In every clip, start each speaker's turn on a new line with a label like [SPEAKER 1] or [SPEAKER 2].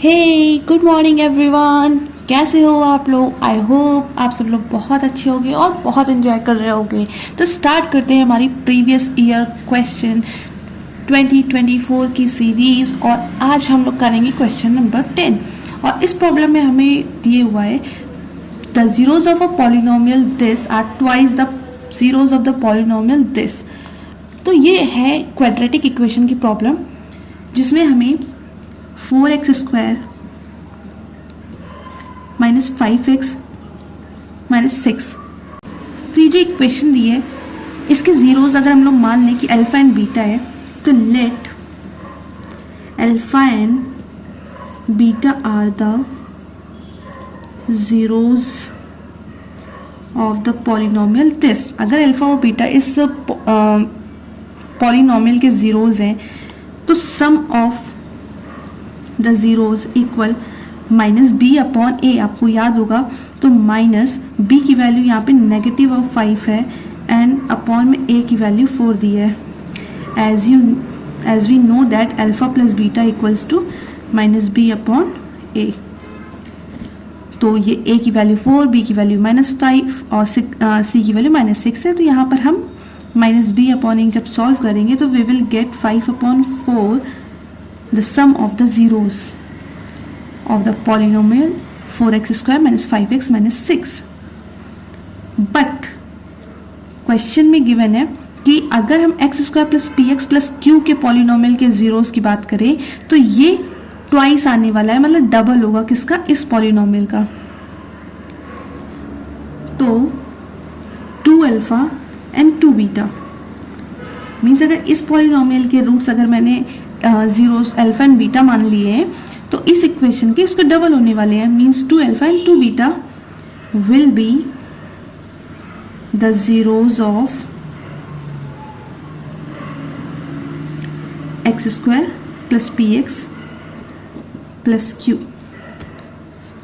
[SPEAKER 1] हे good morning everyone, कैसे हो आप लोग। आई होप आप सब लोग बहुत अच्छे होंगे और बहुत एंजॉय कर रहे होंगे। तो स्टार्ट करते हैं हमारी प्रीवियस ईयर क्वेश्चन 2024 की सीरीज़। और आज हम लोग करेंगे क्वेश्चन नंबर 10। और इस प्रॉब्लम में हमें दिए हुआ है the zeros of a polynomial this are twice the zeros of the polynomial this. तो ये है क्वाड्रेटिक इक्वेशन की प्रॉब्लम जिसमें हमें 4x square minus 5x minus 6, तो ये जो इक्वेशन दी है इसके जीरोज अगर हम लोग मान लें कि अल्फा एंड बीटा है, तो let alpha and beta are the zeros of the polynomial this. अगर अल्फा और बीटा इस पॉलिनोमियल के जीरोज हैं तो sum of the zeros equal minus B upon A. आपको याद होगा तो माइनस बी की वैल्यू यहाँ पे नेगेटिव ऑफ 5 है एंड अपॉन में ए की वैल्यू 4 दी है। As we know that alpha plus beta equals to minus B upon A. तो ये ए की वैल्यू 4, बी की वैल्यू -5 और सी की वैल्यू -6 है। तो यहाँ पर हम माइनस बी अपॉन ए जब सॉल्व करेंगे तो we will get 5 upon 4 the sum of the zeros of the polynomial 4x square minus 5x minus 6. But question में गिवन है कि अगर हम x square plus p x plus Q के polynomial के जीरोस की बात करें तो ये ट्वाइस आने वाला है, मतलब डबल होगा किसका, इस पॉलिनोमियल का। तो 2 अल्फा एंड 2 बीटा मीन्स अगर इस पॉलिनोमियल के रूट्स अगर मैंने जीरोस अल्फा एंड बीटा मान लिए हैं तो इस इक्वेशन के उसके डबल होने वाले हैं। Means 2 alpha and 2 beta will be the zeros of x square plus p x plus q.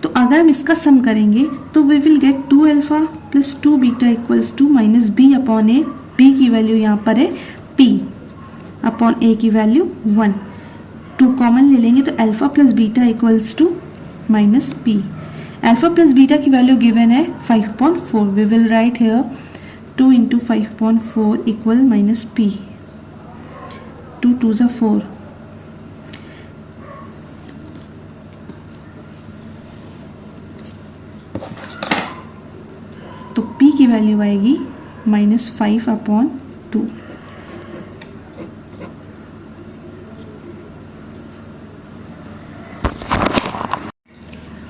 [SPEAKER 1] तो अगर हम इसका सम करेंगे तो we will get 2 alpha plus 2 beta equals to minus B upon a. B की वैल्यू यहाँ पर है p अपॉन ए की वैल्यू 1। 2 कॉमन ले लेंगे तो alpha plus beta equals to minus p. Alpha plus beta की वैल्यू गिवन है 5.4। We will write here 2 into 5.4 equal minus p. 2 2 ज़ा 4। तो p की वैल्यू आएगी -5 अपॉन 2।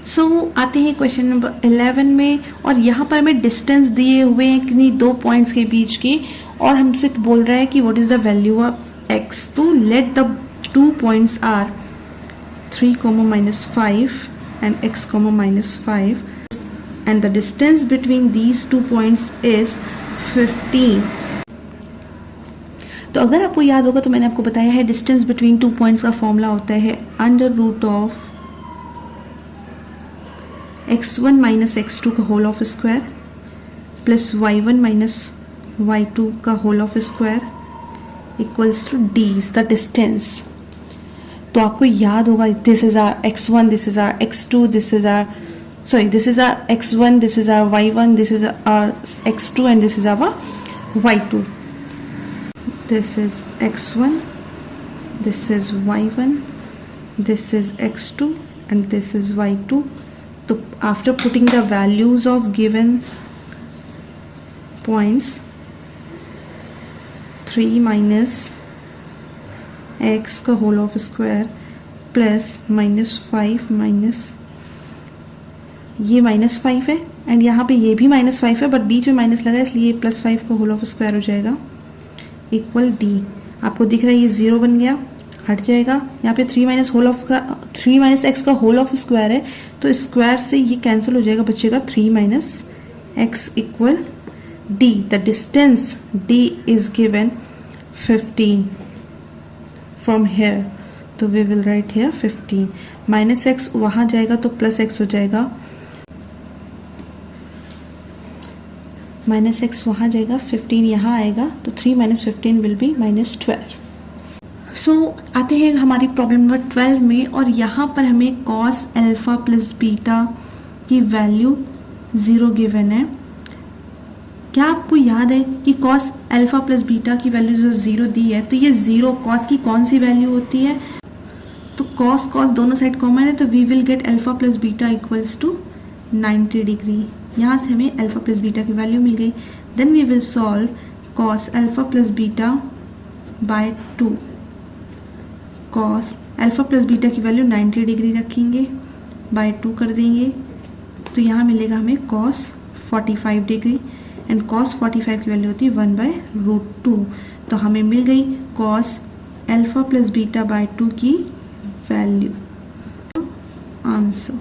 [SPEAKER 1] सो आते हैं क्वेश्चन नंबर 11 में। और यहाँ पर हमें डिस्टेंस दिए हुए हैं किन्हीं दो पॉइंट्स के बीच के, और हमसे बोल रहा है कि what is the value of x। तो let the 2 points are 3, -5 and x, -5 and the distance between these 2 points is 15. तो अगर आपको याद होगा तो मैंने आपको बताया है डिस्टेंस बिटवीन 2 पॉइंट्स का फॉर्मूला होता है √of x1 माइनस x2 का whole of square plus y1 minus y2 का whole of square equals to d is the distance. तो आपको याद होगा this is our x1, this is our x2, this is our this is our x1, this is our y1, this is our x2 and this is our y2. This is x1, this is y1, this is x2 and this is y2. So after putting the values of given points, 3 minus x का whole of square plus -5 minus ये -5 है and यहाँ पे ये भी -5 है, but बीच में minus लगा इसलिए +5 का होल ऑफ स्क्वायर हो जाएगा इक्वल d। आपको दिख रहा है ये 0 बन गया, हट जाएगा। यहाँ पे 3 माइनस x का होल ऑफ स्क्वायर है तो स्क्वायर से ये कैंसिल हो जाएगा, बचेगा 3 - x equal d। The distance d is given 15 from here. तो we will write here 15। -x वहाँ जाएगा तो +x हो जाएगा, -x वहाँ जाएगा, 15 यहाँ आएगा तो 3 - 15 विल बी -12। सो आते हैं हमारी प्रॉब्लम नंबर 12 में, और यहाँ पर हमें कॉस अल्फा प्लस बीटा की वैल्यू 0 गिवन है। क्या आपको याद है कि कॉस अल्फा प्लस बीटा की वैल्यू जो 0 दी है, तो ये 0 कॉस की कौन सी वैल्यू होती है? तो कॉस कॉस दोनों साइड कॉमन है, तो we will get alpha plus beta equals to 90 degree. यहाँ से हमें अल्फा प्लस बीटा की वैल्यू मिल गई। Then we will solve cos alpha plus beta by 2। Cos alpha plus beta की वैल्यू 90 डिग्री रखेंगे, बाय 2 कर देंगे, तो यहाँ मिलेगा हमें कॉस 45 डिग्री, एंड कॉस 45 की वैल्यू होती है 1/√2। तो हमें मिल गई cos alpha plus beta by 2 की वैल्यू। आंसर।